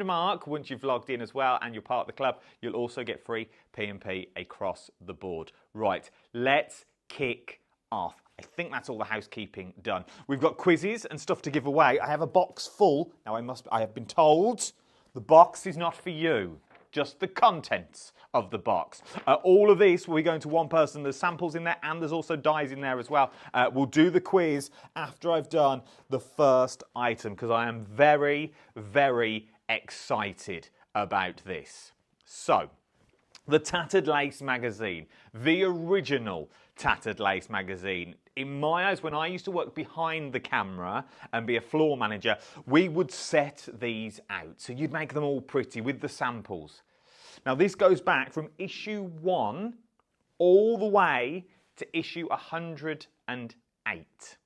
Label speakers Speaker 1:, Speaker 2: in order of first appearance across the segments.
Speaker 1: mark once you've logged in as well and you're part of the club. You'll also get free P&P across the board. Right, let's kick off. I think that's all the housekeeping done. We've got quizzes and stuff to give away. I have a box full. Now I have been told the box is not for you, just the contents of the box. All of this, we're going to one person. There's samples in there and there's also dies in there as well. We'll do the quiz after I've done the first item because I am very, very excited about this. So, the Tattered Lace magazine, the original Tattered Lace magazine. In my eyes, when I used to work behind the camera and be a floor manager, we would set these out. So you'd make them all pretty with the samples. Now this goes back from issue 1 all the way to issue 108,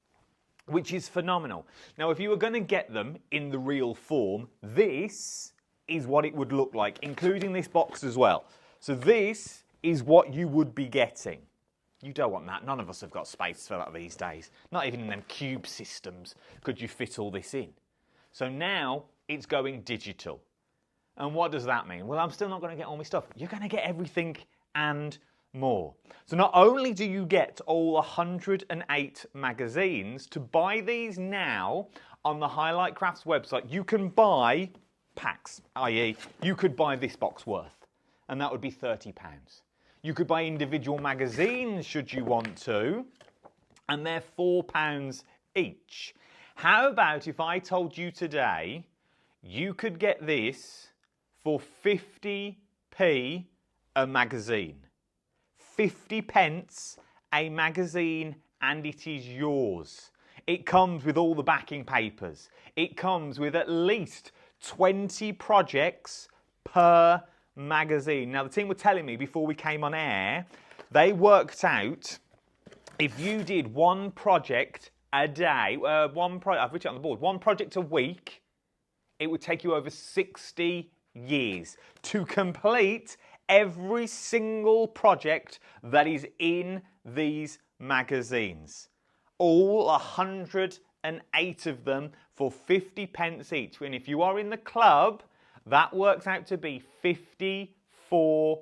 Speaker 1: which is phenomenal. Now if you were going to get them in the real form, this is what it would look like, including this box as well. So this is what you would be getting. You don't want that. None of us have got space for that these days. Not even in them cube systems could you fit all this in. So now it's going digital. And what does that mean? Well, I'm still not going to get all my stuff. You're going to get everything and more. So not only do you get all 108 magazines, to buy these now on the Highlight Crafts website, you can buy packs, i.e. you could buy this box worth, and that would be £30. You could buy individual magazines should you want to, and they're £4 each. How about if I told you today you could get this for 50p a magazine? 50 pence a magazine, and it is yours. It comes with all the backing papers. It comes with at least 20 projects per magazine. Now the team were telling me before we came on air, they worked out if you did one project a day, I've written it on the board, one project a week, it would take you over 60 years to complete every single project that is in these magazines. All 108 of them for 50 pence each. And if you are in the club, that works out to be £54.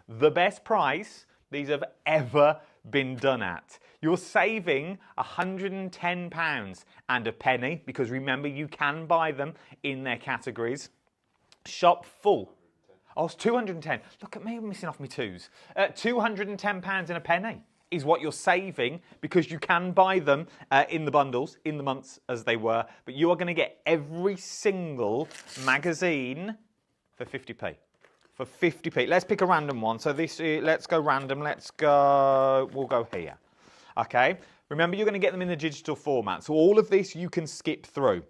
Speaker 1: The best price these have ever been done at. You're saving £110 and a penny, because remember you can buy them in their categories. Shop full. Oh, it's 210. Look at me, I'm missing off my twos. £210 and a penny is what you're saving, because you can buy them in the bundles, in the months as they were, but you are going to get every single magazine for 50p. For 50p. Let's pick a random one. So this, let's go random. We'll go here. Okay. Remember, you're going to get them in the digital format. So all of this you can skip through.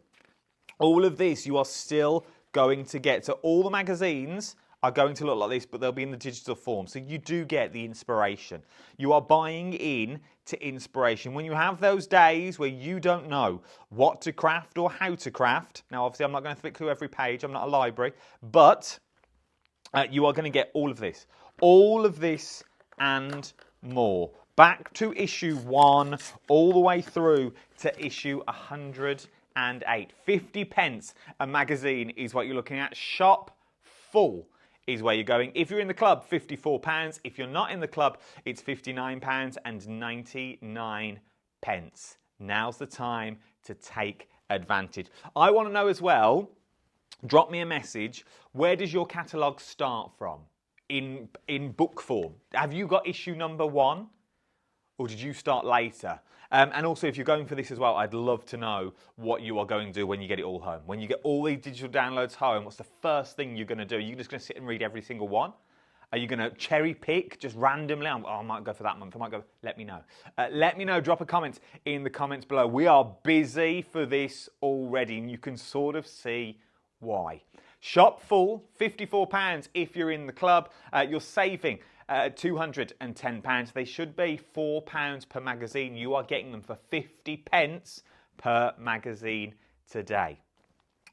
Speaker 1: All of this you are still going to get. So all the magazines are going to look like this, but they'll be in the digital form. So you do get the inspiration. You are buying in to inspiration. When you have those days where you don't know what to craft or how to craft, now obviously I'm not going to flick through every page, I'm not a library, but you are going to get all of this and more. Back to issue 1, all the way through to issue 108. 50 pence a magazine is what you're looking at. Shop full is where you're going. If you're in the club, £54. If you're not in the club, it's £59.99. Now's the time to take advantage. I want to know as well, drop me a message, where does your catalogue start from in book form? Have you got issue number 1? Or did you start later? And also, if you're going for this as well, I'd love to know what you are going to do when you get it all home. When you get all these digital downloads home, what's the first thing you're going to do? Are you just going to sit and read every single one? Are you going to cherry pick just randomly? I might go for that month. I might go. Let me know. Let me know. Drop a comment in the comments below. We are busy for this already, and you can sort of see why. Shop full, £54 if you're in the club. You're saving £210. They should be £4 per magazine. You are getting them for 50 pence per magazine today,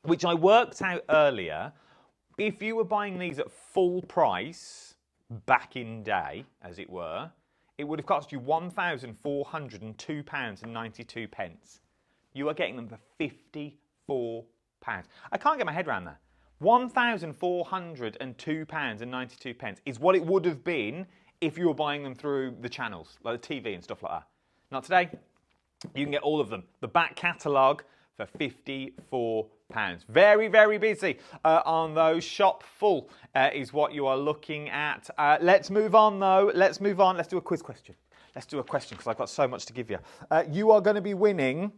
Speaker 1: which I worked out earlier. If you were buying these at full price back in day, as it were, it would have cost you £1,402.92. You are getting them for £54. I can't get my head around that. £1,402.92 is what it would have been if you were buying them through the channels, like the TV and stuff like that. Not today. You can get all of them. The back catalogue for £54. Very, very busy on those. Shop full is what you are looking at. Let's move on, though. Let's move on. Let's do a quiz question. Let's do a question because I've got so much to give you. You are going to be winning...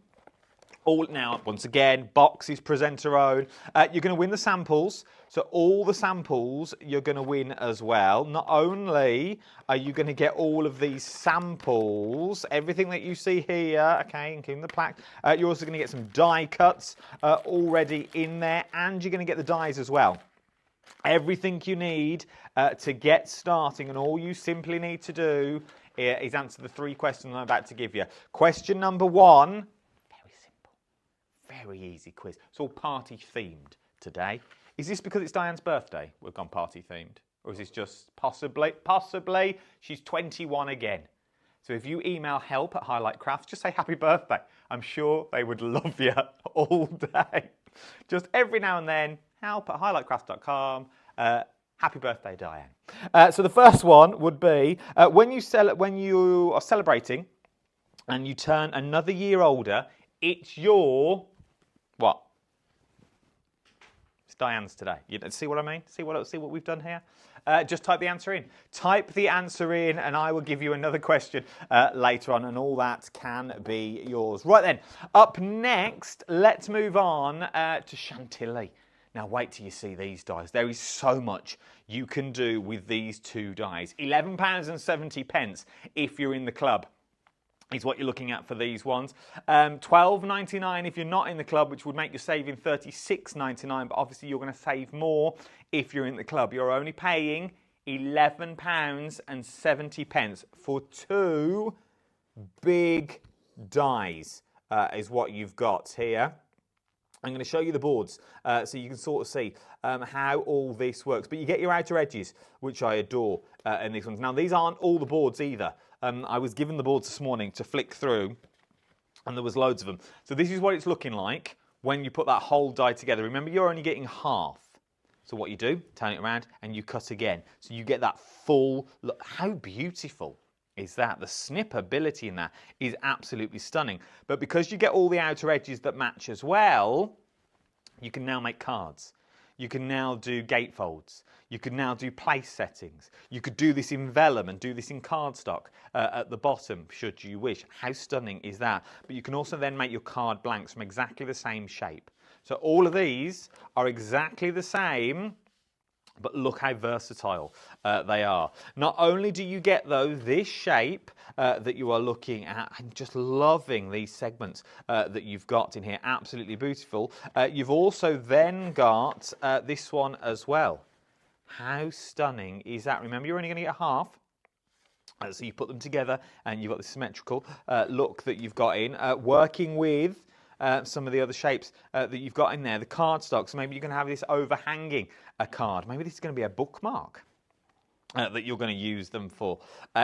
Speaker 1: Now, once again, boxes presenter own. You're going to win the samples. So all the samples you're going to win as well. Not only are you going to get all of these samples, everything that you see here, okay, including the plaque, you're also going to get some die cuts already in there, and you're going to get the dies as well. Everything you need to get starting, and all you simply need to do is answer the 3 questions I'm about to give you. Question number 1. Very easy quiz. It's all party themed today. Is this because it's Diane's birthday we've gone party themed? Or is this just possibly she's 21 again? So if you email help@highlightcrafts, just say happy birthday. I'm sure they would love you all day. Just every now and then, help@highlightcrafts.com. Happy birthday, Diane. So the first one would be when you are celebrating and you turn another year older, it's your... What? It's Diane's today. You see what I mean? See what we've done here? Just type the answer in. Type the answer in and I will give you another question later on, and all that can be yours. Right then, up next, let's move on to Chantilly. Now wait till you see these dies. There is so much you can do with these 2 dies. £11.70 if you're in the club is what you're looking at for these ones. $12.99 if you're not in the club, which would make your saving $36.99, but obviously you're going to save more if you're in the club. You're only paying £11.70 for 2 big dies is what you've got here. I'm going to show you the boards so you can sort of see how all this works. But you get your outer edges, which I adore in these ones. Now, these aren't all the boards either. I was given the boards this morning to flick through, and there was loads of them. So this is what it's looking like when you put that whole die together. Remember, you're only getting half. So what you do, turn it around, and you cut again. So you get that full look. How beautiful is that? The snippability in that is absolutely stunning. But because you get all the outer edges that match as well, you can now make cards. You can now do gatefolds. You can now do place settings. You could do this in vellum and do this in cardstock at the bottom, should you wish. How stunning is that? But you can also then make your card blanks from exactly the same shape. So all of these are exactly the same, but look how versatile they are. Not only do you get, though, this shape that you are looking at, I'm just loving these segments that you've got in here, absolutely beautiful. You've also then got this one as well. How stunning is that? Remember, you're only going to get half. So you put them together and you've got the symmetrical look that you've got in, working with some of the other shapes that you've got in there. The cardstock, so maybe you can have this overhanging a card. Maybe this is going to be a bookmark that you're going to use them for.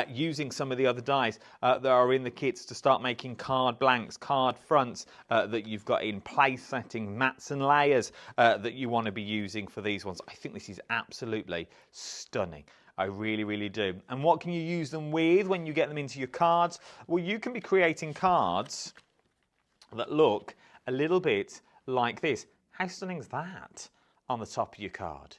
Speaker 1: Using some of the other dies that are in the kits to start making card blanks, card fronts that you've got in, place setting, mats and layers that you want to be using for these ones. I think this is absolutely stunning. I really, really do. And what can you use them with when you get them into your cards? Well, you can be creating cards that look a little bit like this. How stunning is that on the top of your card?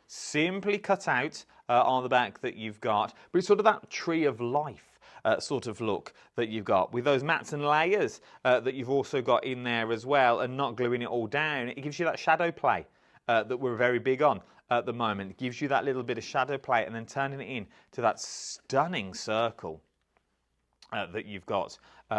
Speaker 1: Simply cut out on the back that you've got, but it's sort of that tree of life sort of look that you've got with those mats and layers that you've also got in there as well, and not gluing it all down. It gives you that shadow play that we're very big on at the moment. It gives you that little bit of shadow play and then turning it in to that stunning circle that you've got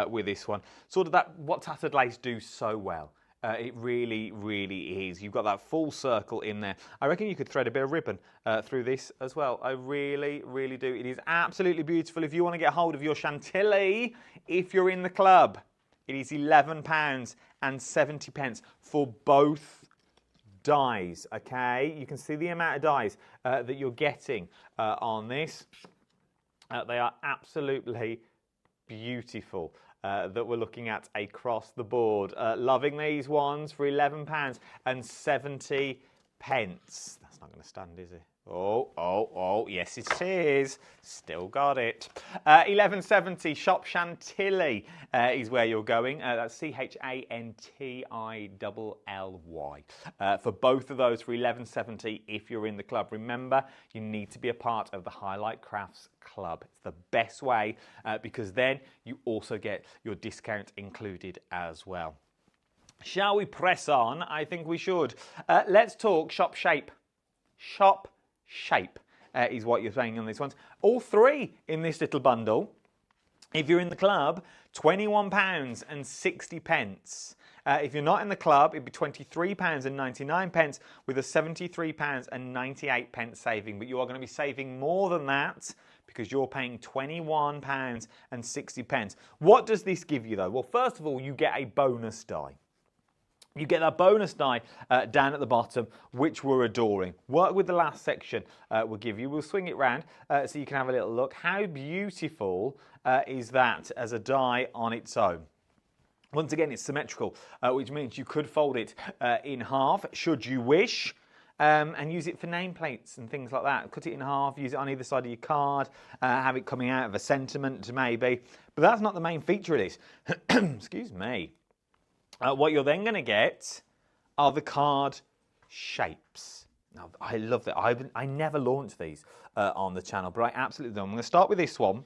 Speaker 1: with this one. Sort of that what Tattered Lace do so well. It really, really is. You've got that full circle in there. I reckon you could thread a bit of ribbon through this as well. I really, really do. It is absolutely beautiful. If you want to get hold of your Chantilly, if you're in the club, it is £11.70 for both dies, okay? You can see the amount of dies that you're getting on this. They are absolutely beautiful that we're looking at across the board. Loving these ones for £11.70. That's not going to stand, is it? Oh, yes it is. Still got it. 1170 Shop Chantilly is where you're going. That's Chantilly. For both of those for 1170 if you're in the club. Remember, you need to be a part of the Highlight Crafts Club. It's the best way because then you also get your discount included as well. Shall we press on? I think we should. Let's talk shop shape. Shop shape is what you're saying on this one. All three in this little bundle. If you're in the club, £21.60. If you're not in the club, it'd be £23.99 with a £73.98 saving. But you are going to be saving more than that because you're paying £21.60. What does this give you though? Well, first of all, you get a bonus die. You get that bonus die down at the bottom, which we're adoring. Work with the last section we'll give you. We'll swing it round so you can have a little look. How beautiful is that as a die on its own? Once again, it's symmetrical, which means you could fold it in half, should you wish, and use it for nameplates and things like that. Cut it in half, use it on either side of your card, have it coming out of a sentiment maybe. But that's not the main feature of this. Excuse me. What you're then going to get are the card shapes. Now, I love that. I never launched these on the channel, but I absolutely do. I'm going to start with this one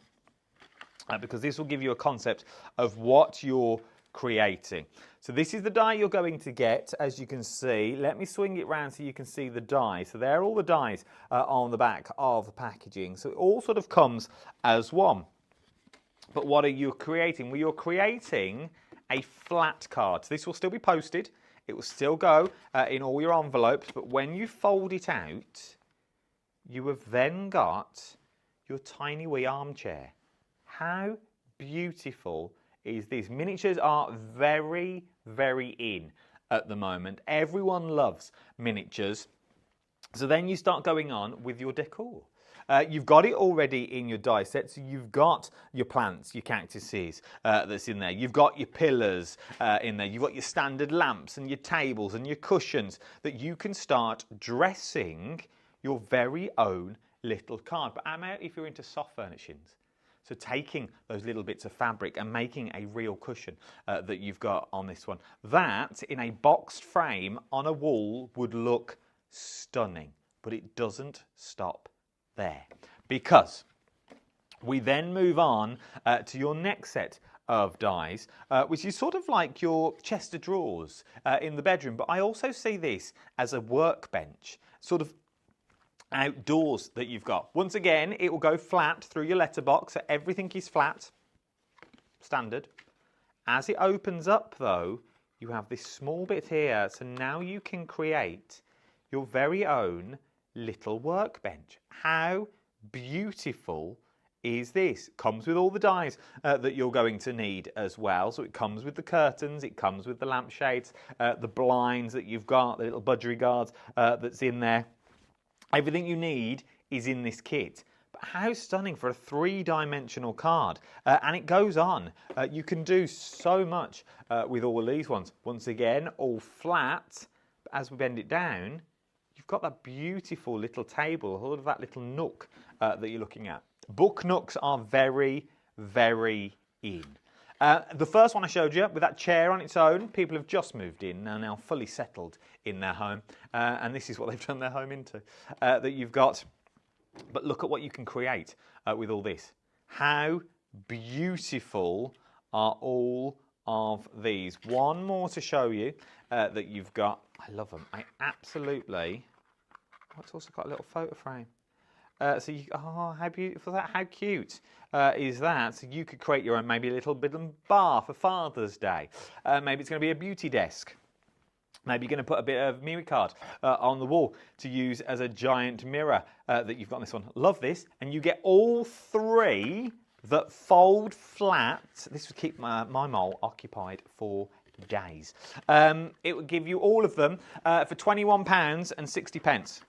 Speaker 1: because this will give you a concept of what you're creating. So this is the die you're going to get, as you can see. Let me swing it round so you can see the die. So there are all the dies on the back of the packaging. So it all sort of comes as one. But what are you creating? Well, you're creating a flat card. So this will still be posted. It will still go in all your envelopes. But when you fold it out, you have then got your tiny wee armchair. How beautiful is this? Miniatures are very, very in at the moment. Everyone loves miniatures. So then you start going on with your decor. You've got it already in your die set, so you've got your plants, your cactuses that's in there. You've got your pillars in there. You've got your standard lamps and your tables and your cushions that you can start dressing your very own little card. But if you're into soft furnishings, so taking those little bits of fabric and making a real cushion that you've got on this one, that in a boxed frame on a wall would look stunning, but it doesn't stop there, because we then move on to your next set of dies, which is sort of like your chest of drawers in the bedroom. But I also see this as a workbench, sort of outdoors that you've got. Once again, it will go flat through your letterbox, so everything is flat, standard. As it opens up though, you have this small bit here, so now you can create your very own little workbench. How beautiful is this? Comes with all the dies that you're going to need as well. So it comes with the curtains, it comes with the lampshades, the blinds that you've got, the little budgerigars that's in there. Everything you need is in this kit. But how stunning for a three-dimensional card. And it goes on. You can do so much with all of these ones. Once again, all flat. But as we bend it down, you've got that beautiful little table, all of that little nook that you're looking at. Book nooks are very, very in. The first one I showed you with that chair on its own, people have just moved in, are now fully settled in their home, and this is what they've turned their home into, that you've got. But look at what you can create with all this. How beautiful are all of these. One more to show you that you've got. I love them. I absolutely. Oh, it's also got a little photo frame. So you, oh, how beautiful that! How cute is that? So you could create your own, maybe a little bit of bar for Father's Day. Maybe it's going to be a beauty desk. Maybe you're going to put a bit of memory card on the wall to use as a giant mirror that you've got on this one. Love this, and you get all three that fold flat. This would keep my mole occupied for days. It would give you all of them for £21.60.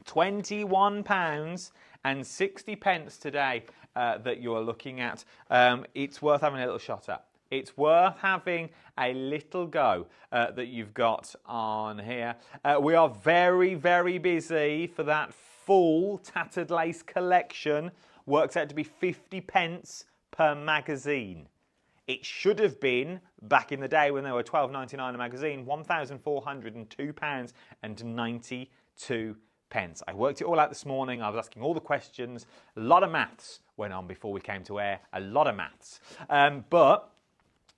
Speaker 1: £21.60 today that you are looking at. It's worth having a little shot at. It's worth having a little go that you've got on here. We are very, very busy for that full Tattered Lace collection. Works out to be 50 pence per magazine. It should have been, back in the day when they were £12.99 a magazine, £1,402.92. I worked it all out this morning. I was asking all the questions. A lot of maths went on before we came to air. A lot of maths. But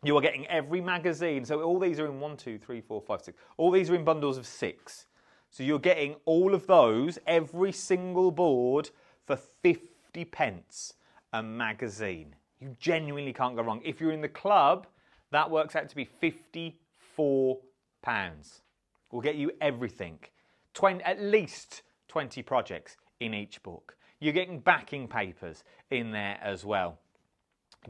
Speaker 1: you are getting every magazine. So all these are in 1, 2, 3, 4, 5, 6. All these are in bundles of 6. So you're getting all of those, every single board, for 50 pence a magazine. You genuinely can't go wrong. If you're in the club, that works out to be £54. We'll get you everything. At least 20 projects in each book. You're getting backing papers in there as well.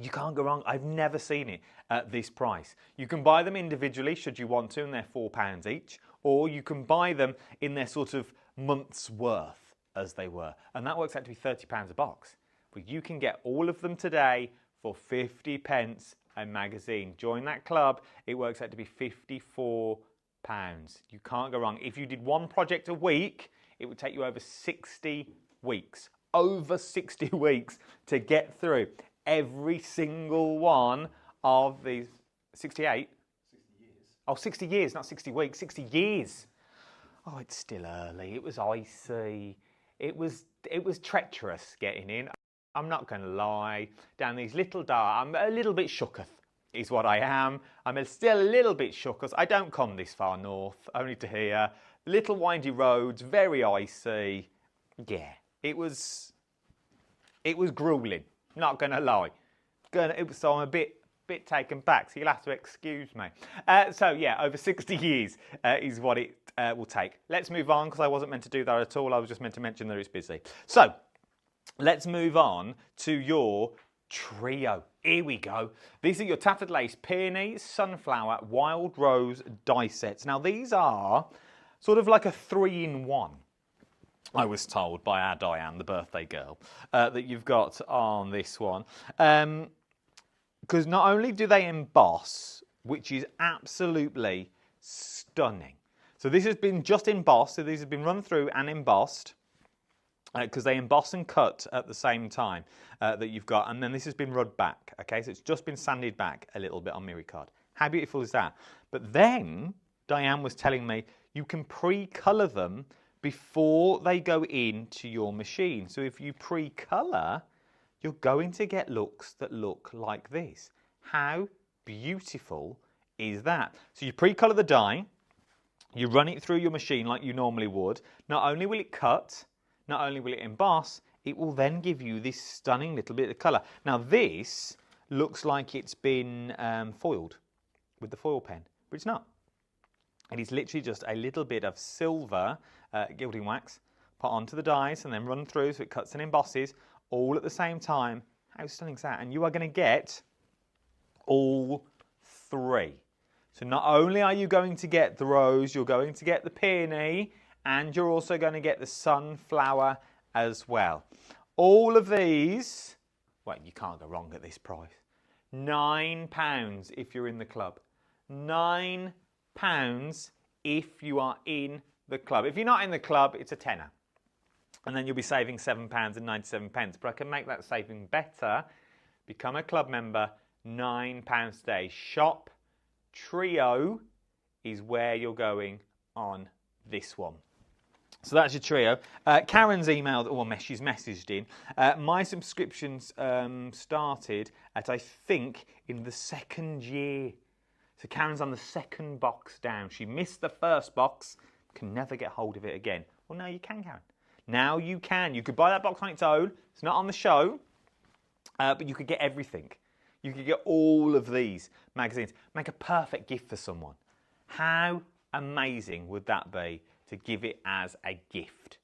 Speaker 1: You can't go wrong. I've never seen it at this price. You can buy them individually should you want to, and they're £4 each, or you can buy them in their sort of month's worth, as they were, and that works out to be £30 a box. But you can get all of them today for 50 pence a magazine. Join that club. It works out to be £54. You can't go wrong. If you did one project a week, it would take you over 60 weeks. Over 60 weeks to get through every single one of these. 68?
Speaker 2: 60 years.
Speaker 1: Oh, 60 years, not 60 weeks. 60 years. Oh, it's still early. It was icy. It was treacherous getting in. I'm not going to lie. Down these little I'm a little bit shooketh, is what I am. I'm still a little bit shooketh. I don't come this far north, only to here. Little windy roads, very icy. Yeah, it was grueling. Not going to lie. So I'm a bit taken back, so you'll have to excuse me. So yeah, over 60 years is what it will take. Let's move on, because I wasn't meant to do that at all. I was just meant to mention that it's busy. So let's move on to your trio. Here we go. These are your Tattered Lace Peony, Sunflower, Wild Rose die sets. Now these are sort of like a 3-in-1. I was told by our Diane, the birthday girl, that you've got on this one. Because not only do they emboss, which is absolutely stunning. So this has been just embossed, so these have been run through and embossed, because they emboss and cut at the same time that you've got, and then this has been rubbed back, okay? So it's just been sanded back a little bit on Miricard. How beautiful is that? But then, Diane was telling me, you can pre-colour them before they go into your machine. So if you pre-colour, you're going to get looks that look like this. How beautiful is that? So you pre-colour the dye, you run it through your machine like you normally would. Not only will it cut, not only will it emboss, it will then give you this stunning little bit of colour. Now this looks like it's been foiled with the foil pen, but it's not. It is literally just a little bit of silver gilding wax put onto the dies and then run through so it cuts and embosses all at the same time. How stunning is that? And you are going to get all three. So not only are you going to get the rose, you're going to get the peony, and you're also going to get the sunflower as well. All of these, well, you can't go wrong at this price. £9 if you're in the club. £9 if you are in the club. If you're not in the club, it's a tenner. And then you'll be saving £7.97. But I can make that saving better. Become a club member, £9 today. Shop Trio is where you're going on this one. So that's your trio. Karen's emailed, or she's messaged in. My subscriptions started at, I think, in the 2nd year. So Karen's on the 2nd box down. She missed the 1st box, can never get hold of it again. Well, now you can, Karen. Now you can. You could buy that box on its own. It's not on the show, but you could get everything. You could get all of these magazines. Make a perfect gift for someone. How amazing would that be to give it as a gift?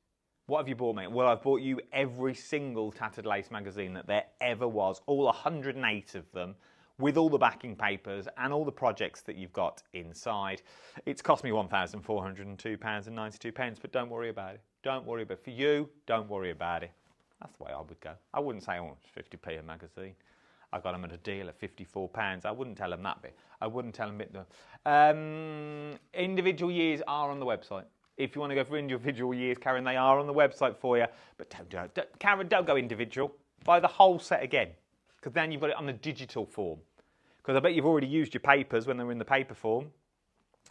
Speaker 1: What have you bought me? Well, I've bought you every single Tattered Lace magazine that there ever was, all 108 of them, with all the backing papers and all the projects that you've got inside. It's cost me £1,402.92, but don't worry about it. Don't worry about it. For you, don't worry about it. That's the way I would go. I wouldn't say, oh, it's 50p a magazine. I got them at a deal at £54. I wouldn't tell them that bit. I wouldn't tell them bit. Individual years are on the website. If you want to go for individual years, Karen, they are on the website for you. But Karen, don't go individual. Buy the whole set again, because then you've got it on the digital form. Because I bet you've already used your papers when they were in the paper form.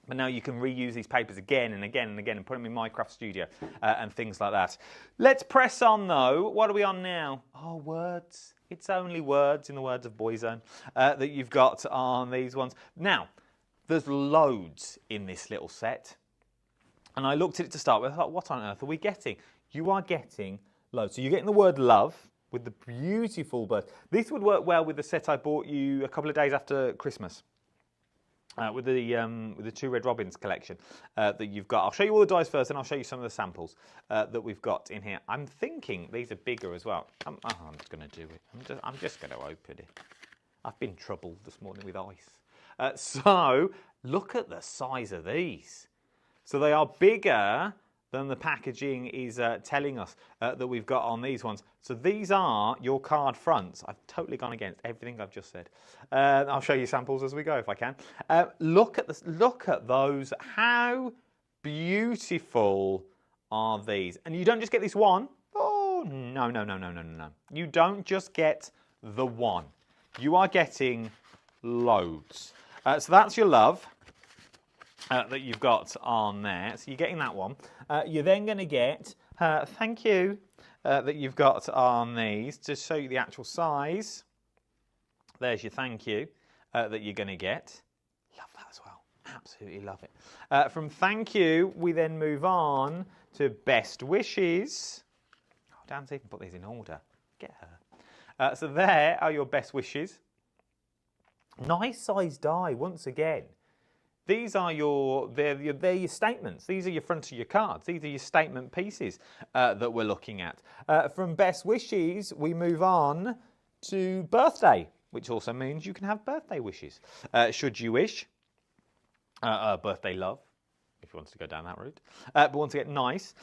Speaker 1: But now you can reuse these papers again and again and again and put them in Minecraft Studio and things like that. Let's press on, though. What are we on now? Oh, words. It's only words, in the words of Boyzone, that you've got on these ones. Now, there's loads in this little set. And I looked at it to start with. I thought, what on earth are we getting? You are getting loads. So you're getting the word love with the beautiful bird. This would work well with the set I bought you a couple of days after Christmas. With the two Red Robins collection that you've got. I'll show you all the dies first, and I'll show you some of the samples that we've got in here. I'm thinking these are bigger as well. I'm just going to do it. I'm just going to open it. I've been troubled this morning with ice. So look at the size of these. So they are bigger than the packaging is telling us that we've got on these ones. So these are your card fronts. I've totally gone against everything I've just said. I'll show you samples as we go if I can. Look at this. Look at those. How beautiful are these? And you don't just get this one. Oh, no, no, no, no, no, no. You don't just get the one. You are getting loads. So that's your love. That you've got on there. So you're getting that one. You're then going to get, thank you, that you've got on these to show you the actual size. There's your thank you that you're going to get. Love that as well. Absolutely love it. From thank you, we then move on to best wishes. Oh, Dan's even put these in order. Get her. So there are your best wishes. Nice size die once again. These are they're your statements. These are your front of your cards. These are your statement pieces that we're looking at. From best wishes, we move on to birthday, which also means you can have birthday wishes. Should you wish. Birthday love, if you want to go down that route. But once again, nice.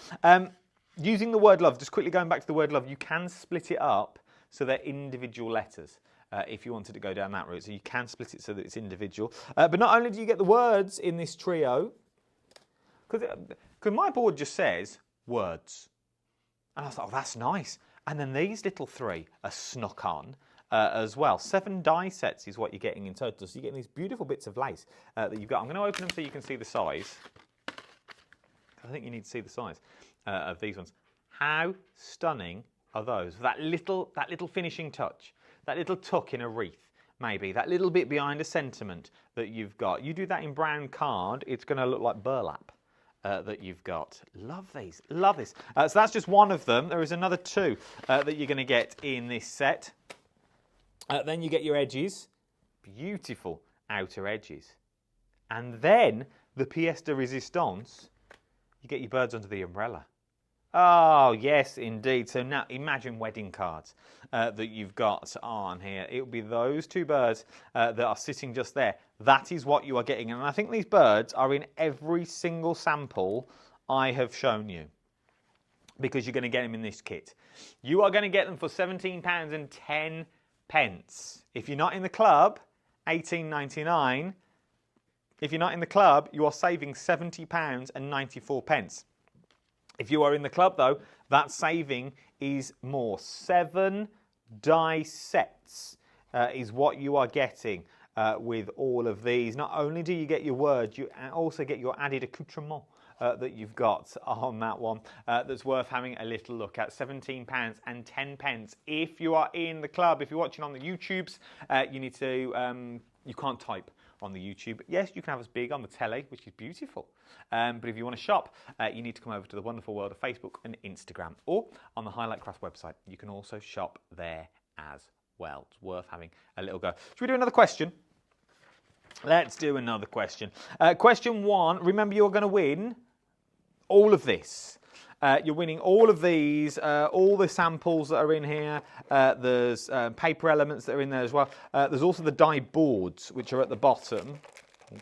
Speaker 1: Using the word love, just quickly going back to the word love, you can split it up so they're individual letters. If you wanted to go down that route. So you can split it so that it's individual. But not only do you get the words in this trio, because my board just says words. And I thought, oh, that's nice. And then these little three are snuck on as well. 7 die sets is what you're getting in total. So you're getting these beautiful bits of lace that you've got. I'm going to open them so you can see the size. I think you need to see the size of these ones. How stunning are those? That little finishing touch. That little tuck in a wreath, maybe. That little bit behind a sentiment that you've got. You do that in brown card, it's going to look like burlap that you've got. Love these. Love this. So that's just one of them. There is another 2 that you're going to get in this set. Then you get your edges. Beautiful outer edges. And then the pièce de résistance, you get your birds under the umbrella. Oh, yes, indeed. So now imagine wedding cards that you've got on here. It will be those 2 birds that are sitting just there. That is what you are getting. And I think these birds are in every single sample I have shown you, because you're going to get them in this kit. You are going to get them for £17.10. If you're not in the club, £18.99. If you're not in the club, you are saving £70.94. If you are in the club, though, that saving is more. 7 die sets is what you are getting with all of these. Not only do you get your words, you also get your added accoutrement that you've got on that one that's worth having a little look at. £17.10. If you are in the club, if you're watching on the YouTubes, you need to, you can't type on the YouTube. Yes, you can have us big on the telly, which is beautiful. But if you want to shop, you need to come over to the wonderful world of Facebook and Instagram, or on the Highlight Crafts website. You can also shop there as well. It's worth having a little go. Should we do another question? Let's do another question. Question 1, remember you're going to win all of this. You're winning all of these, all the samples that are in here. There's paper elements that are in there as well. There's also the die boards, which are at the bottom.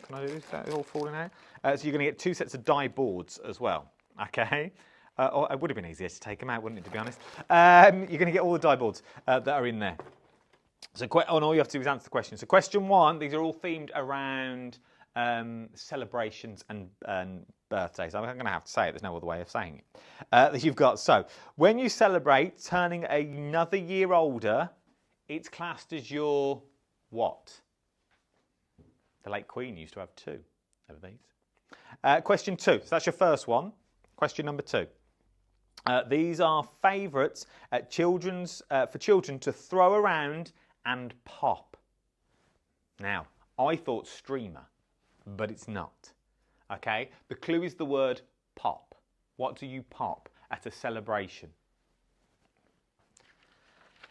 Speaker 1: Can I do this? Is all falling out? So you're going to get 2 sets of die boards as well. Okay? Or it would have been easier to take them out, wouldn't it, to be honest? You're going to get all the die boards that are in there. So, all you have to do is answer the question. So, question 1, these are all themed around celebrations and birthdays. I'm going to have to say it, there's no other way of saying it. That you've got. So, when you celebrate turning another year older, it's classed as your what? The late Queen used to have 2 of these. Question 2, so that's your first one. Question number 2. These are favourites at for children to throw around and pop. Now, I thought streamer, but it's not. Okay, the clue is the word pop. What do you pop at a celebration?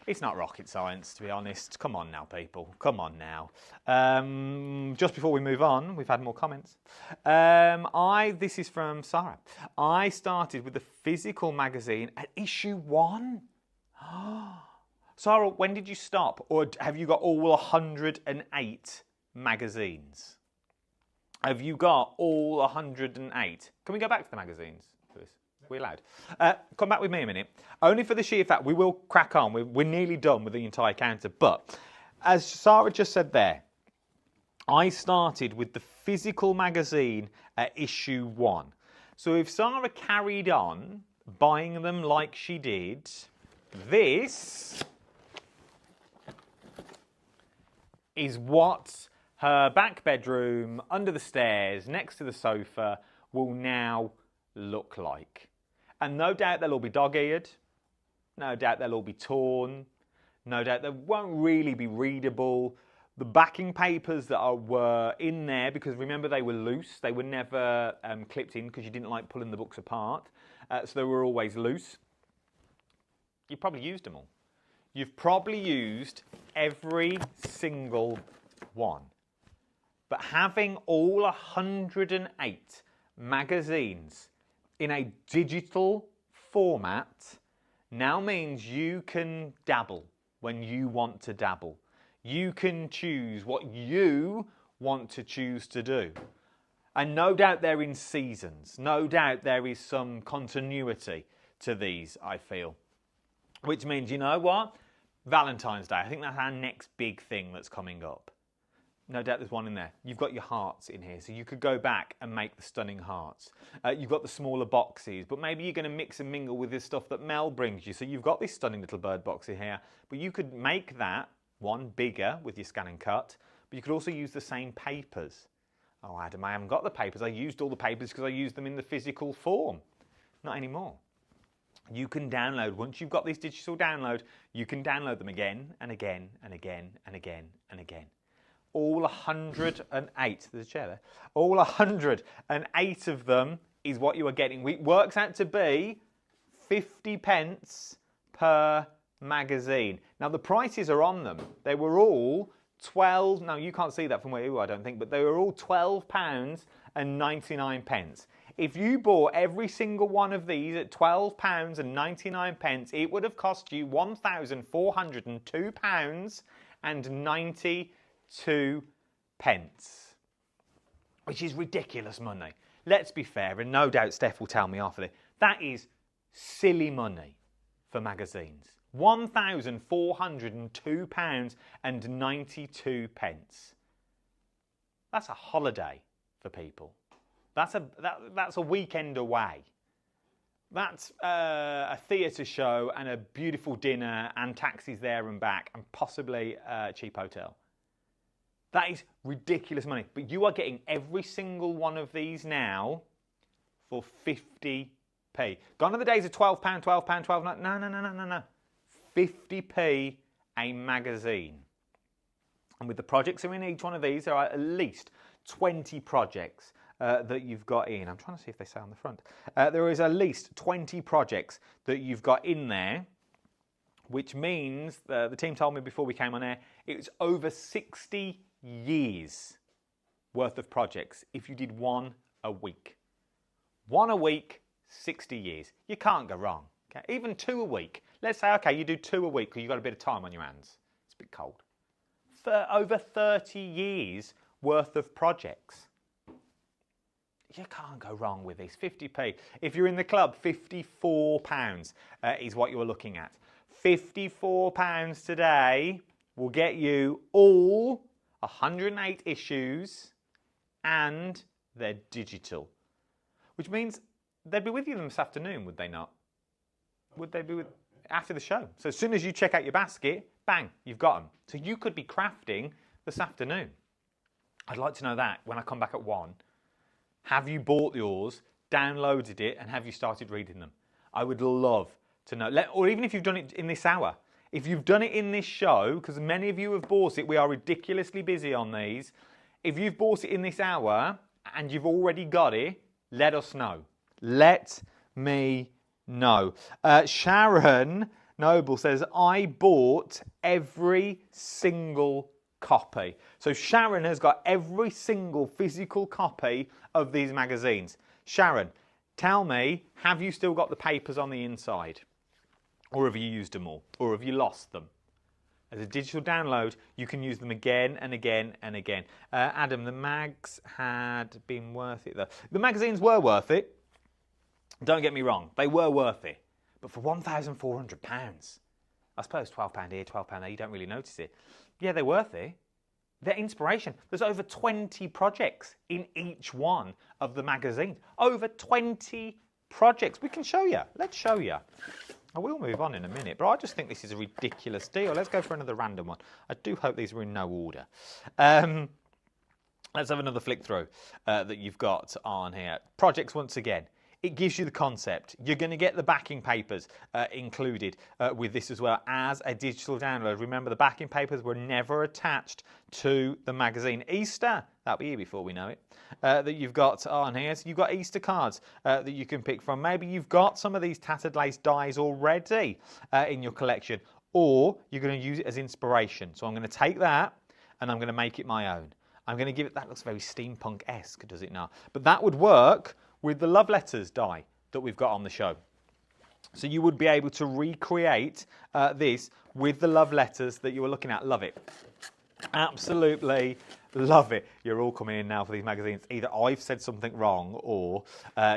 Speaker 1: It's not rocket science, to be honest. Come on now, people. Come on now. Just before we move on, we've had more comments. This is from Sarah. I started with the physical magazine at issue 1. Sarah, when did you stop? Or have you got all 108 magazines? Have you got all 108? Can we go back to the magazines, Lewis? We're allowed. Come back with me a minute. Only for the sheer fact, we will crack on. We're nearly done with the entire counter. But as Sarah just said there, I started with the physical magazine at issue 1. So if Sarah carried on buying them like she did, this is what her back bedroom, under the stairs, next to the sofa, will now look like. And no doubt they'll all be dog-eared. No doubt they'll all be torn. No doubt they won't really be readable. The backing papers that were in there, because remember they were loose, they were never clipped in because you didn't like pulling the books apart. So they were always loose. You've probably used them all. You've probably used every single one. But having all 108 magazines in a digital format now means you can dabble when you want to dabble. You can choose what you want to choose to do. And no doubt they're in seasons. No doubt there is some continuity to these, I feel. Which means, you know what? Valentine's Day. I think that's our next big thing that's coming up. No doubt there's one in there. You've got your hearts in here, so you could go back and make the stunning hearts. You've got the smaller boxes, but maybe you're going to mix and mingle with this stuff that Mel brings you. So you've got this stunning little bird box in here, but you could make that one bigger with your scan and cut, but you could also use the same papers. Oh, Adam, I haven't got the papers. I used all the papers because I used them in the physical form. Not anymore. You can download, once you've got this digital download, you can download them again and again and again and again and again. All 108, there's a chair there, all 108 of them is what you are getting. It works out to be 50 pence per magazine. Now the prices are on them. They were all 12, now you can't see that from where you are, I don't think, but they were all £12.99. If you bought every single one of these at £12.99, it would have cost you £1,402.92, which is ridiculous money. Let's be fair, and no doubt Steph will tell me after this, that is silly money for magazines. £1,402.92. That's a holiday for people. That's a weekend away. That's a theatre show and a beautiful dinner and taxis there and back and possibly a cheap hotel. That is ridiculous money. But you are getting every single one of these now for 50p. Gone are the days of £12, £12. No. 50p a magazine. And with the projects that are in each one of these, there are at least 20 projects that you've got in. I'm trying to see if they say on the front. There is at least 20 projects that you've got in there, which means, the team told me before we came on air, it's over 60 years worth of projects if you did one a week. One a week, 60 years. You can't go wrong. Okay? Even 2 a week. Let's say, okay, you do 2 a week because you've got a bit of time on your hands. It's a bit cold. For over 30 years worth of projects. You can't go wrong with this. 50p. If you're in the club, £54 is what you're looking at. £54 today will get you all 108 issues and they're digital. Which means they'd be with you this afternoon, would they not? Would they be with after the show? So as soon as you check out your basket, bang, you've got them. So you could be crafting this afternoon. I'd like to know that when I come back at 1. Have you bought yours, downloaded it, and have you started reading them? I would love to know. Or even if you've done it in this hour. If you've done it in this show, because many of you have bought it, we are ridiculously busy on these. If you've bought it in this hour and you've already got it, let us know. Let me know. Sharon Noble says, I bought every single copy. So Sharon has got every single physical copy of these magazines. Sharon, tell me, have you still got the papers on the inside? Or have you used them all? Or have you lost them? As a digital download, you can use them again and again and again. Adam, the mags had been worth it though. The magazines were worth it. Don't get me wrong, they were worth it. But for £1,400, I suppose £12 here, £12 there, you don't really notice it. Yeah, they're worth it. They're inspiration. There's over 20 projects in each one of the magazines. Over 20 projects. We can show you. Let's show you. I will move on in a minute, but I just think this is a ridiculous deal. Let's go for another random one. I do hope these are in no order. Let's have another flick through that you've got on here. Projects once again. It gives you the concept. You're going to get the backing papers included with this as well as a digital download. Remember, the backing papers were never attached to the magazine. Easter, that'll be here before we know it, that you've got on here. So you've got Easter cards that you can pick from. Maybe you've got some of these Tattered Lace dies already in your collection, or you're going to use it as inspiration. So I'm going to take that and I'm going to make it my own. I'm going to give it, that looks very steampunk-esque, does it now? But that would work with the love letters die that we've got on the show. So you would be able to recreate this with the love letters that you were looking at. Love it. Absolutely love it. You're all coming in now for these magazines. Either I've said something wrong or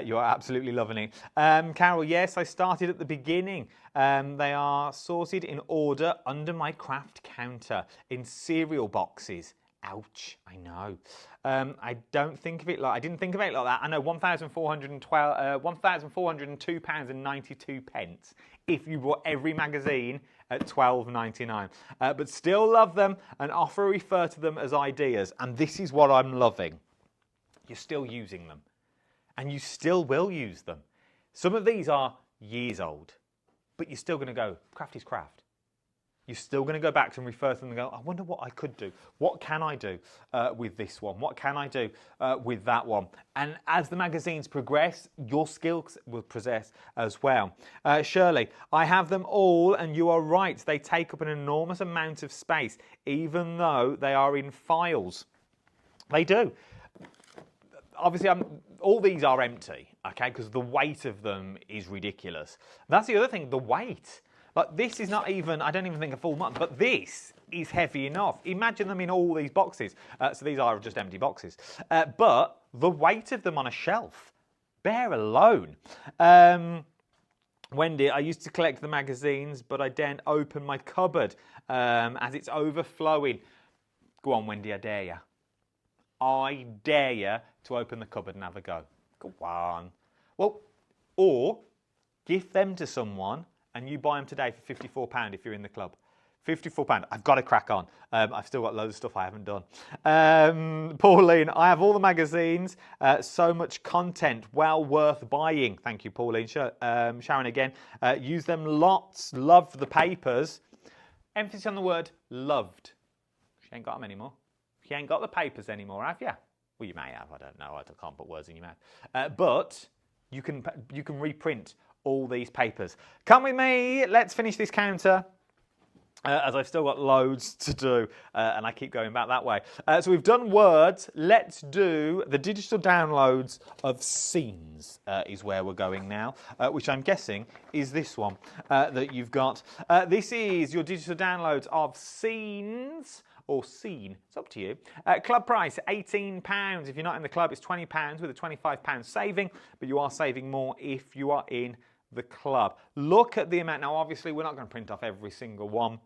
Speaker 1: you're absolutely loving it. Carol, yes, I started at the beginning. They are sorted in order under my craft counter in cereal boxes. Ouch, I know. I don't think of it like, I didn't think of it like that. I know £1,402.92 if you bought every magazine at £12.99. But still love them and offer refer to them as ideas. And this is what I'm loving. You're still using them. And you still will use them. Some of these are years old, but you're still going to go, craft is craft. You're still going to go back and refer to them and go, I wonder what I could do. What can I do with this one? What can I do with that one? And as the magazines progress, your skills will progress as well. Shirley, I have them all, and you are right. They take up an enormous amount of space, even though they are in files. They do. Obviously, all these are empty, okay, because the weight of them is ridiculous. That's the other thing, the weight. Like, this is not even, I don't even think a full month, but this is heavy enough. Imagine them in all these boxes. So these are just empty boxes. But the weight of them on a shelf, bare alone. Wendy, I used to collect the magazines, but I daren't open my cupboard as it's overflowing. Go on, Wendy, I dare you. I dare you to open the cupboard and have a go. Go on. Well, or give them to someone and you buy them today for £54 if you're in the club. £54. I've got to crack on. I've still got loads of stuff I haven't done. Pauline, I have all the magazines. So much content. Well worth buying. Thank you, Pauline. Sharon again. Use them lots. Love the papers. Emphasis on the word loved. She ain't got them anymore. She ain't got the papers anymore, have you? Well, you may have. I don't know. I can't put words in your mouth. But you can reprint all these papers. Come with me. Let's finish this counter. As I've still got loads to do, and I keep going back that way. So we've done words. Let's do the digital downloads of scenes is where we're going now, which I'm guessing is this one that you've got. This is your digital downloads of scenes, or scene, it's up to you. Club price, £18. If you're not in the club, it's £20 with a £25 saving, but you are saving more if you are in the club. Look at the amount. Now, obviously, we're not going to print off every single one.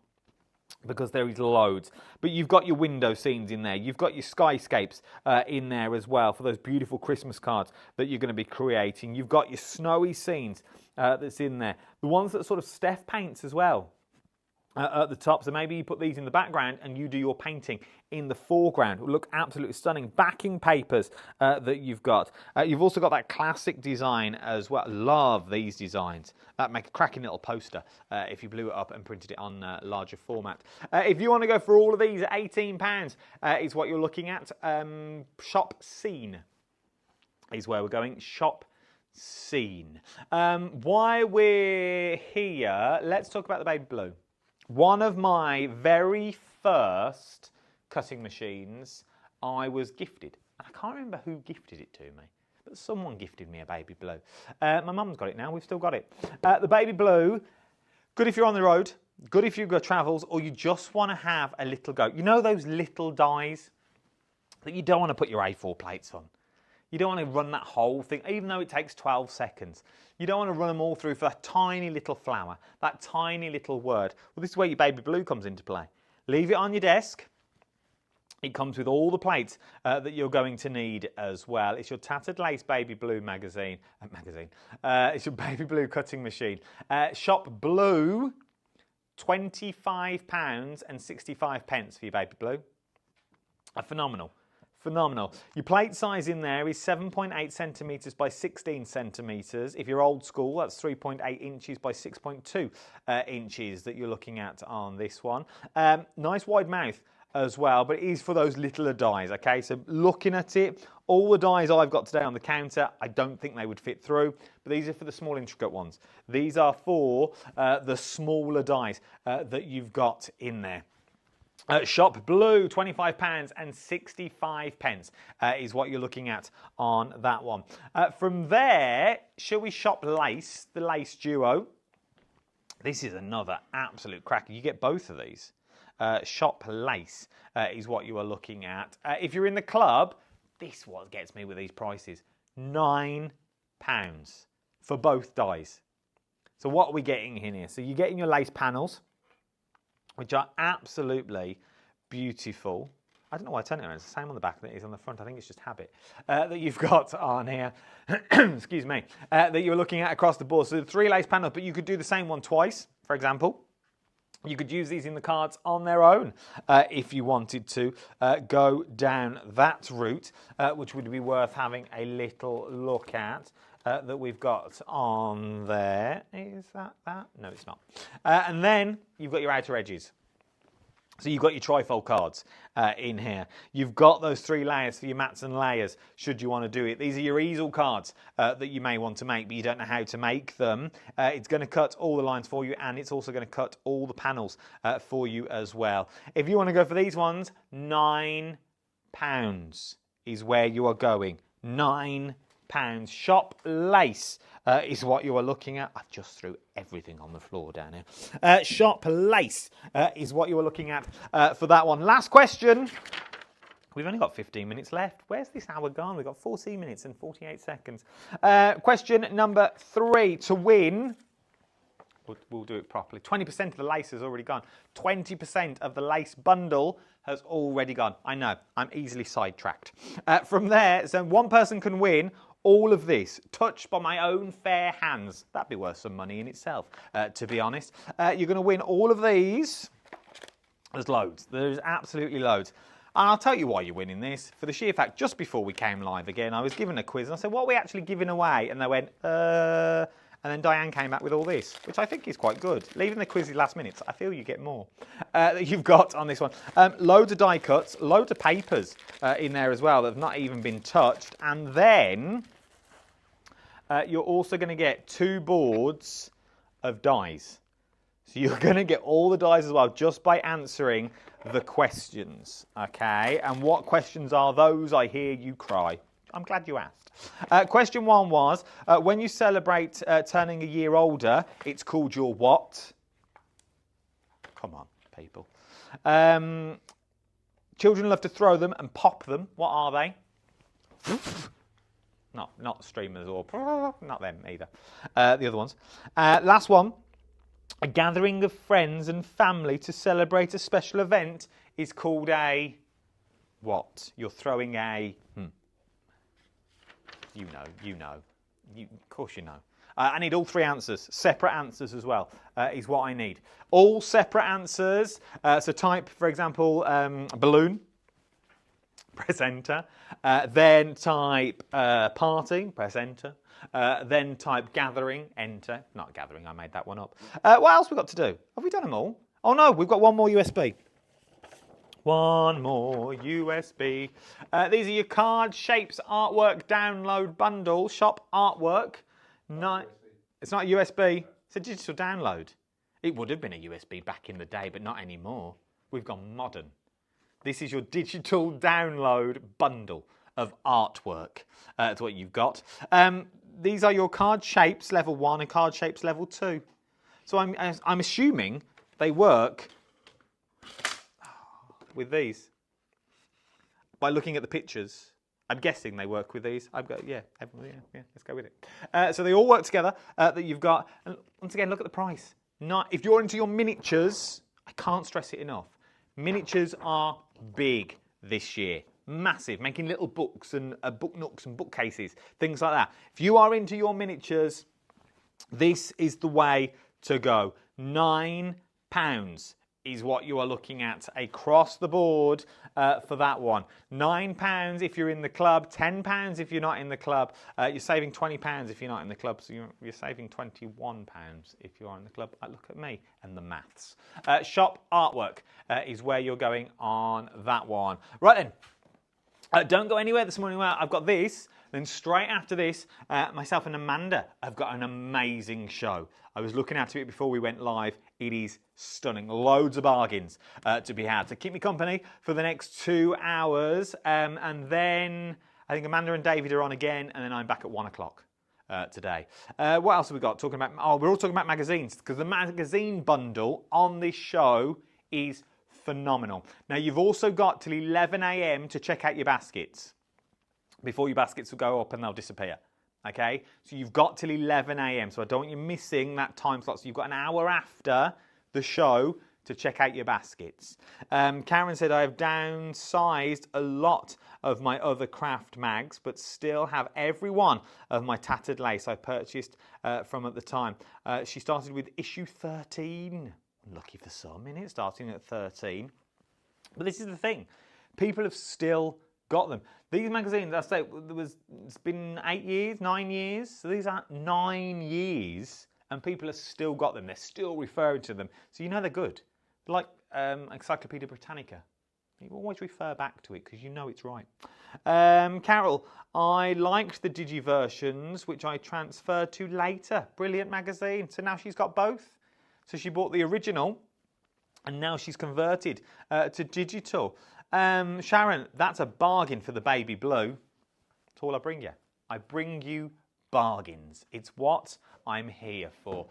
Speaker 1: because there is loads. But you've got your window scenes in there. You've got your skyscapes in there as well for those beautiful Christmas cards that you're going to be creating. You've got your snowy scenes that's in there. The ones that sort of Steph paints as well. At the top, so maybe you put these in the background and you do your painting in the foreground. It will look absolutely stunning. Backing papers that you've got. You've also got that classic design as well. Love these designs. That make a cracking little poster if you blew it up and printed it on larger format. If you want to go for all of these at £18 is what you're looking at. Shop Scene is where we're going. Shop Scene. Why we're here, let's talk about the baby blue. One of my very first cutting machines I was gifted. I can't remember who gifted it to me, but someone gifted me a baby blue. My mum's got it now, we've still got it. The baby blue, good if you're on the road, good if you've got travels, or you just want to have a little go. You know those little dies that you don't want to put your A4 plates on? You don't want to run that whole thing, even though it takes 12 seconds. You don't want to run them all through for that tiny little flower, that tiny little word. Well, this is where your baby blue comes into play. Leave it on your desk. It comes with all the plates that you're going to need as well. It's your Tattered Lace Baby Blue magazine. It's your baby blue cutting machine. Shop Blue, £25.65 for your baby blue. Phenomenal. Phenomenal. Your plate size in there is 7.8 centimetres by 16 centimetres. If you're old school, that's 3.8 inches by 6.2 inches that you're looking at on this one. Nice wide mouth as well, but it is for those littler dies, okay? So looking at it, all the dies I've got today on the counter, I don't think they would fit through, but these are for the small intricate ones. These are for the smaller dies that you've got in there. Shop Blue, £25.65 is what you're looking at on that one. From there, shall we shop Lace, the Lace Duo? This is another absolute cracker. You get both of these. Shop Lace is what you are looking at. If you're in the club, this what gets me with these prices. £9 for both dies. So what are we getting in here? So you're getting your lace panels, which are absolutely beautiful. I don't know why I turn it around. It's the same on the back that it is on the front. I think it's just habit that you've got on here. Excuse me. That you're looking at across the board. So the 3 lace panels, but you could do the same one twice, for example. You could use these in the cards on their own if you wanted to go down that route, which would be worth having a little look at. That we've got on there. Is that that? No, it's not. And then you've got your outer edges. So you've got your trifold cards in here. You've got those 3 layers for your mats and layers, should you want to do it. These are your easel cards that you may want to make, but you don't know how to make them. It's going to cut all the lines for you, and it's also going to cut all the panels for you as well. If you want to go for these ones, £9 is where you are going. £9. Shop Lace is what you are looking at. I've just threw everything on the floor down here. Shop Lace is what you are looking at for that one. Last question. We've only got 15 minutes left. Where's this hour gone? We've got 14 minutes and 48 seconds. Question number 3 to win. We'll do it properly. 20% of the lace has already gone. 20% of the lace bundle has already gone. I know, I'm easily sidetracked. From there, so one person can win all of this, touched by my own fair hands. That'd be worth some money in itself, to be honest. You're going to win all of these. There's loads. There's absolutely loads. And I'll tell you why you're winning this. For the sheer fact, just before we came live again, I was given a quiz, and I said, what are we actually giving away? And they went, And then Diane came back with all this, which I think is quite good. Leaving the quizzes last minute, I feel you get more that you've got on this one. Loads of die cuts, loads of papers in there as well that have not even been touched. And then you're also going to get 2 boards of dies. So you're going to get all the dies as well just by answering the questions, okay? And what questions are those? I hear you cry. I'm glad you asked. Question 1 was, when you celebrate turning a year older, it's called your what? Come on, people. Children love to throw them and pop them. What are they? Not streamers or... Not them either. The other ones. Last one. A gathering of friends and family to celebrate a special event is called a what? You're throwing a... You know. Of course you know. I need all three answers. Separate answers as well is what I need. All separate answers. So type, for example, balloon. Press enter. Then type party. Press enter. Then type gathering. Enter. Not gathering. I made that one up. What else we got to do? Have we done them all? Oh no, we've got one more USB. One more USB. These are your card shapes artwork download bundle. Shop artwork. No, it's not a USB. It's a digital download. It would have been a USB back in the day, but not anymore. We've gone modern. This is your digital download bundle of artwork. That's what you've got. These are your card shapes level 1 and card shapes level 2. So I'm assuming they work with these. By looking at the pictures, I'm guessing they work with these. I've got, yeah, let's go with it. So they all work together that you've got. And once again, look at the price. If you're into your miniatures, I can't stress it enough. Miniatures are big this year. Massive, making little books and book nooks and bookcases, things like that. If you are into your miniatures, this is the way to go. £9 is what you are looking at across the board for that one. £9 if you're in the club, £10 if you're not in the club. You're saving £20 if you're not in the club, so you're saving £21 if you are in the club. Look at me and the maths. Shop artwork is where you're going on that one. Right then, don't go anywhere this morning. Well, I've got this. Then straight after this, myself and Amanda have got an amazing show. I was looking at it before we went live. It is stunning. Loads of bargains to be had. So keep me company for the next 2 hours. And then I think Amanda and David are on again. And then I'm back at 1 o'clock today. What else have we got? We're all talking about magazines. Because the magazine bundle on this show is phenomenal. Now, you've also got till 11 a.m. to check out your baskets. Before your baskets will go up and they'll disappear. Okay, so you've got till 11 a.m. So I don't want you missing that time slot. So you've got an hour after the show to check out your baskets. Karen said, I have downsized a lot of my other craft mags, but still have every one of my Tattered Lace I purchased from at the time. She started with issue 13. Lucky for some, isn't it? Starting at 13. But this is the thing. People have still got them. These magazines, I say, it's been 8 years, 9 years. So these are 9 years, and people have still got them. They're still referring to them. So you know they're good. They're like Encyclopedia Britannica. You always refer back to it because you know it's right. Carol, I liked the Digi versions, which I transferred to later. Brilliant magazine. So now she's got both. So she bought the original, and now she's converted to digital. Sharon, that's a bargain for the baby blue. That's all I bring you. I bring you bargains. It's what I'm here for.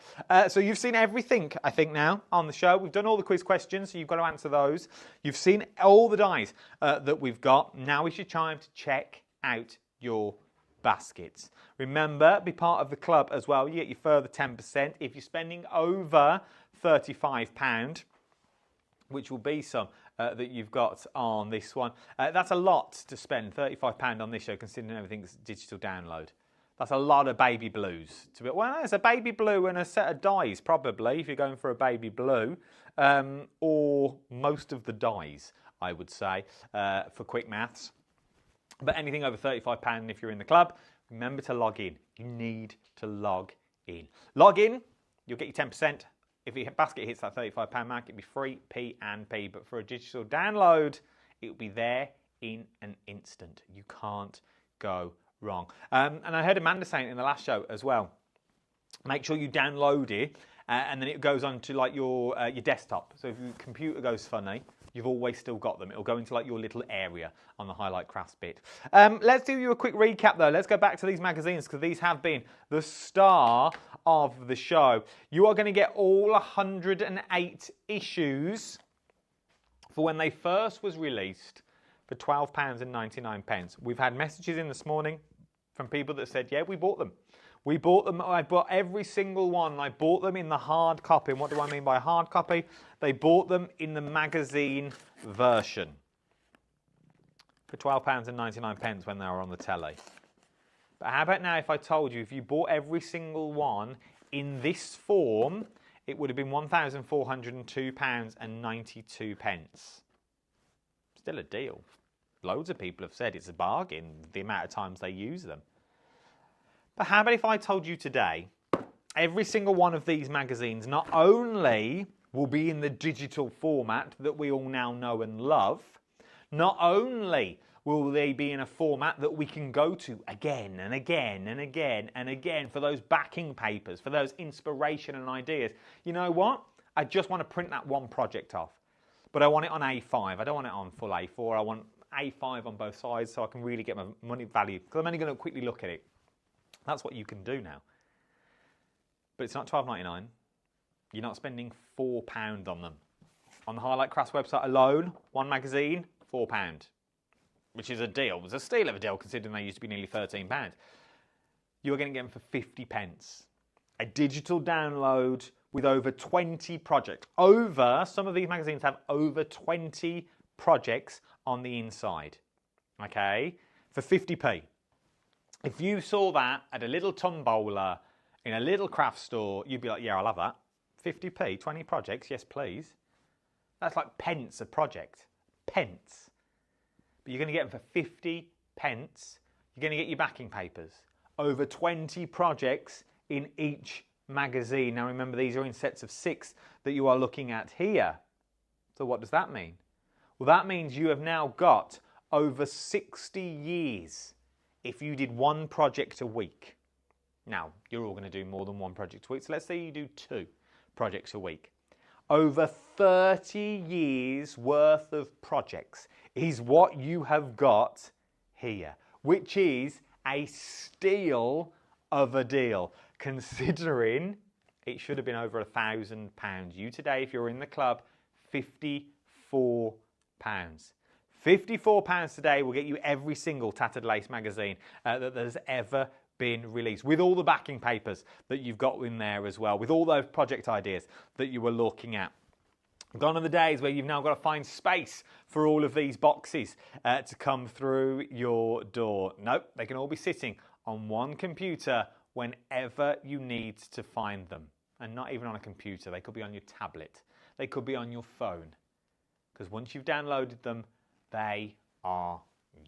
Speaker 1: So you've seen everything, I think, now on the show. We've done all the quiz questions, so you've got to answer those. You've seen all the dies that we've got. Now is your time to check out your baskets. Remember, be part of the club as well. You get your further 10% if you're spending over £35, which will be some that you've got on this one. That's a lot to spend, £35 on this show, considering everything's digital download. That's a lot of baby blues. Well, it's a baby blue and a set of dies, probably, if you're going for a baby blue, or most of the dies, I would say, for quick maths. But anything over £35 if you're in the club, remember to log in. You need to log in. Log in, you'll get your 10%. If your basket hits that £35 mark, it'll be free P&P. But for a digital download, it'll be there in an instant. You can't go wrong. And I heard Amanda saying in the last show as well, make sure you download it and then it goes onto like your desktop. So if your computer goes funny, you've always still got them. It'll go into like your little area on the Highlight Crafts bit. Let's do you a quick recap though. Let's go back to these magazines because these have been the star of the show. You are going to get all 108 issues for when they first was released for £12.99. We've had messages in this morning from people that said, yeah, we bought them. We bought them, I bought every single one. I bought them in the hard copy. And what do I mean by hard copy? They bought them in the magazine version for £12.99 when they were on the telly. But how about now if I told you if you bought every single one in this form, it would have been £1,402.92. Still a deal. Loads of people have said it's a bargain, the amount of times they use them. But how about if I told you today, every single one of these magazines not only will be in the digital format that we all now know and love, not only will they be in a format that we can go to again and again and again and again for those backing papers, for those inspiration and ideas. You know what? I just want to print that one project off, but I want it on A5. I don't want it on full A4. I want A5 on both sides so I can really get my money value, because I'm only going to quickly look at it. That's what you can do now. But it's not £12.99. You're not spending £4 on them. On the Highlight Crafts website alone, one magazine, £4, which is a deal. It was a steal of a deal considering they used to be nearly £13. You are going to get them for 50p. A digital download with over 20 projects. Some of these magazines have over 20 projects on the inside. Okay? For 50p. If you saw that at a little tombola in a little craft store, you'd be like, yeah, I'll have that. 50p, 20 projects, yes, please. That's like pence a project. Pence. But you're going to get them for 50p. You're going to get your backing papers. Over 20 projects in each magazine. Now remember, these are in sets of 6 that you are looking at here. So what does that mean? Well, that means you have now got over 60 years if you did one project a week. Now, you're all going to do more than one project a week, so let's say you do 2 projects a week. Over 30 years worth of projects is what you have got here, which is a steal of a deal, considering it should have been over £1,000. You today, if you're in the club, £54. £54 today will get you every single Tattered Lace magazine that has ever been released, with all the backing papers that you've got in there as well, with all those project ideas that you were looking at. Gone are the days where you've now got to find space for all of these boxes to come through your door. Nope, they can all be sitting on one computer whenever you need to find them. And not even on a computer, they could be on your tablet. They could be on your phone. Because once you've downloaded them, they are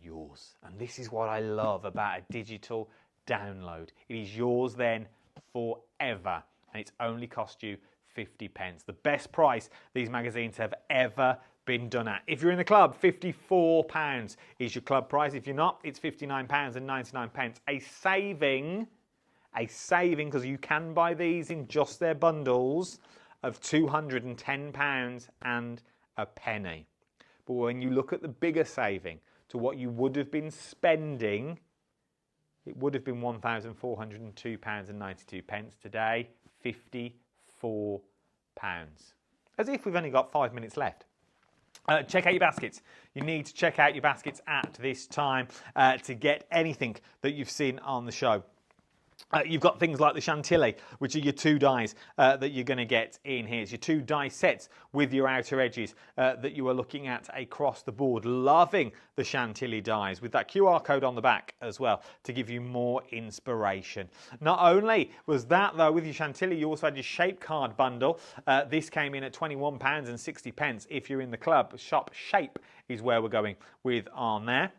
Speaker 1: yours. And this is what I love about a digital download. It is yours then forever. And it's only cost you 50p. The best price these magazines have ever been done at. If you're in the club, £54 is your club price. If you're not, it's £59.99. A saving, because you can buy these in just their bundles, of £210 and a penny. But when you look at the bigger saving to what you would have been spending, it would have been £1,402.92 today, £54. As if we've only got 5 minutes left. Check out your baskets. You need to check out your baskets at this time to get anything that you've seen on the show. You've got things like the Chantilly, which are your 2 dies that you're going to get in here. It's your 2 die sets with your outer edges that you are looking at across the board. Loving the Chantilly dies with that QR code on the back as well to give you more inspiration. Not only was that though with your Chantilly, you also had your shape card bundle. This came in at £21.60 if you're in the club. Shop Shape is where we're going with on there.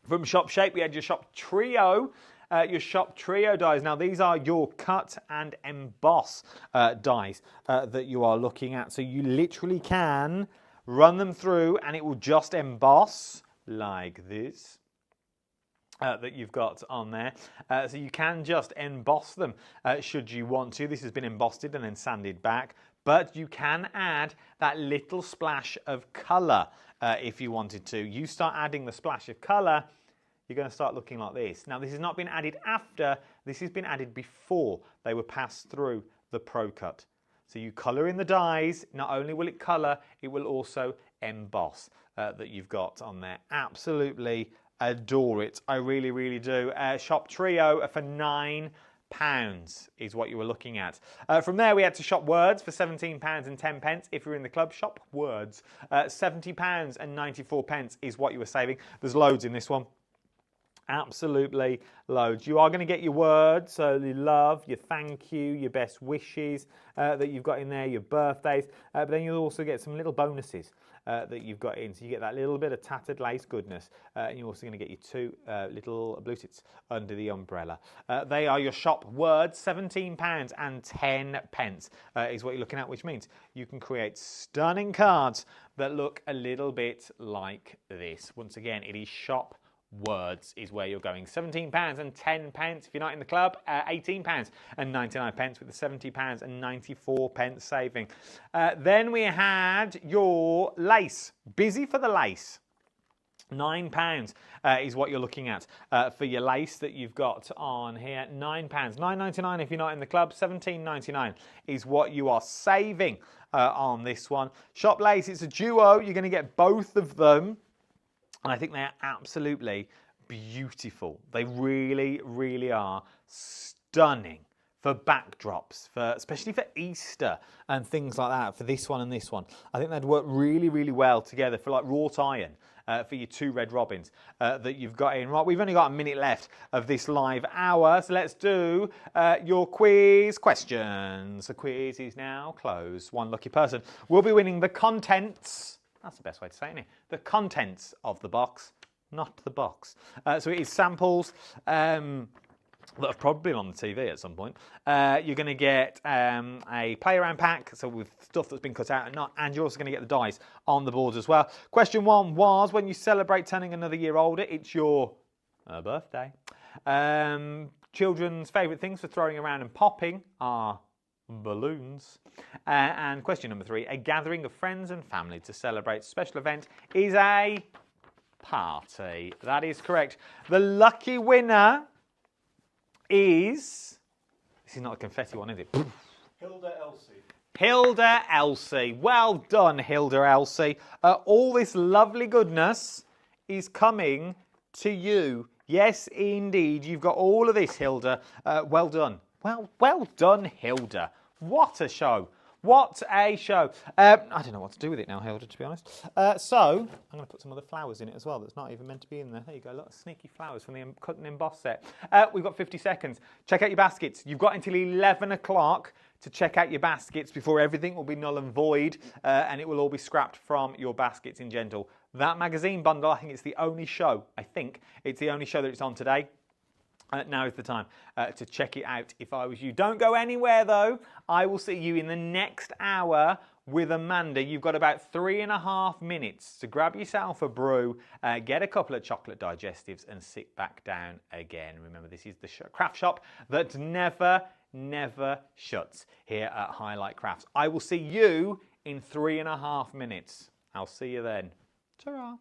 Speaker 1: From Shop Shape, we had your Shop Trio. Your Shop Trio dies. Now, these are your cut and emboss dies that you are looking at. So you literally can run them through and it will just emboss like this that you've got on there. So you can just emboss them should you want to. This has been embossed and then sanded back. But you can add that little splash of colour if you wanted to. You start adding the splash of colour, you're going to start looking like this. Now, this has not been added after, this has been added before they were passed through the Pro Cut. So you colour in the dies, not only will it colour, it will also emboss that you've got on there. Absolutely adore it. I really, really do. Shop Trio for £9. is what you were looking at. From there, we had to shop words for £17.10. If you're in the club, shop words. £70.94 is what you were saving. There's loads in this one. Absolutely loads. You are going to get your words, so your love, your thank you, your best wishes that you've got in there, your birthdays, but then you'll also get some little bonuses that you've got in. So you get that little bit of tattered lace goodness, and you're also going to get your 2 little blue tits under the umbrella. They are your shop words. £17.10 is what you're looking at, which means you can create stunning cards that look a little bit like this. Once again, it is shop words is where you're going. £17.10 if you're not in the club, £18.99 with the £70.94 saving. Then we had your lace. Busy for the lace. £9 is what you're looking at for your lace that you've got on here. £9, £9.99 if you're not in the club. £17.99 is what you are saving on this one. Shop lace, it's a duo. You're going to get both of them. And I think they're absolutely beautiful. They really, really are stunning for backdrops, especially for Easter and things like that, for this one and this one. I think they'd work really, really well together for like wrought iron. For your 2 red robins that you've got in. Right, we've only got a minute left of this live hour, so let's do your quiz questions. The quiz is now closed. One lucky person will be winning the contents. That's the best way to say it, isn't it? The contents of the box, not the box. So it is samples that have probably been on the TV at some point. You're going to get a play-around pack, so with stuff that's been cut out and not, and you're also going to get the dice on the boards as well. Question 1 was, when you celebrate turning another year older, it's your birthday. Children's favourite things for throwing around and popping are balloons. And question number 3, a gathering of friends and family to celebrate a special event is a party. That is correct. The lucky winner is... This is not a confetti one, is it?
Speaker 2: Hilda Elsie.
Speaker 1: Hilda Elsie. Well done, Hilda Elsie. All this lovely goodness is coming to you. Yes, indeed. You've got all of this, Hilda. Well done. Well done, Hilda. What a show. What a show. I don't know what to do with it now, Hilda, to be honest. So, I'm going to put some other flowers in it as well that's not even meant to be in there. There you go, lots of sneaky flowers from the cut and emboss set. We've got 50 seconds. Check out your baskets. You've got until 11 o'clock to check out your baskets before everything will be null and void and it will all be scrapped from your baskets in Gentle. That magazine bundle, I think it's the only show, that it's on today. Now is the time to check it out if I was you. Don't go anywhere though. I will see you in the next hour with Amanda. You've got about 3.5 minutes to grab yourself a brew, get a couple of chocolate digestives and sit back down again. Remember, this is the craft shop that never shuts here at Highlight Crafts. I will see you in 3.5 minutes. I'll see you then. Ta-ra.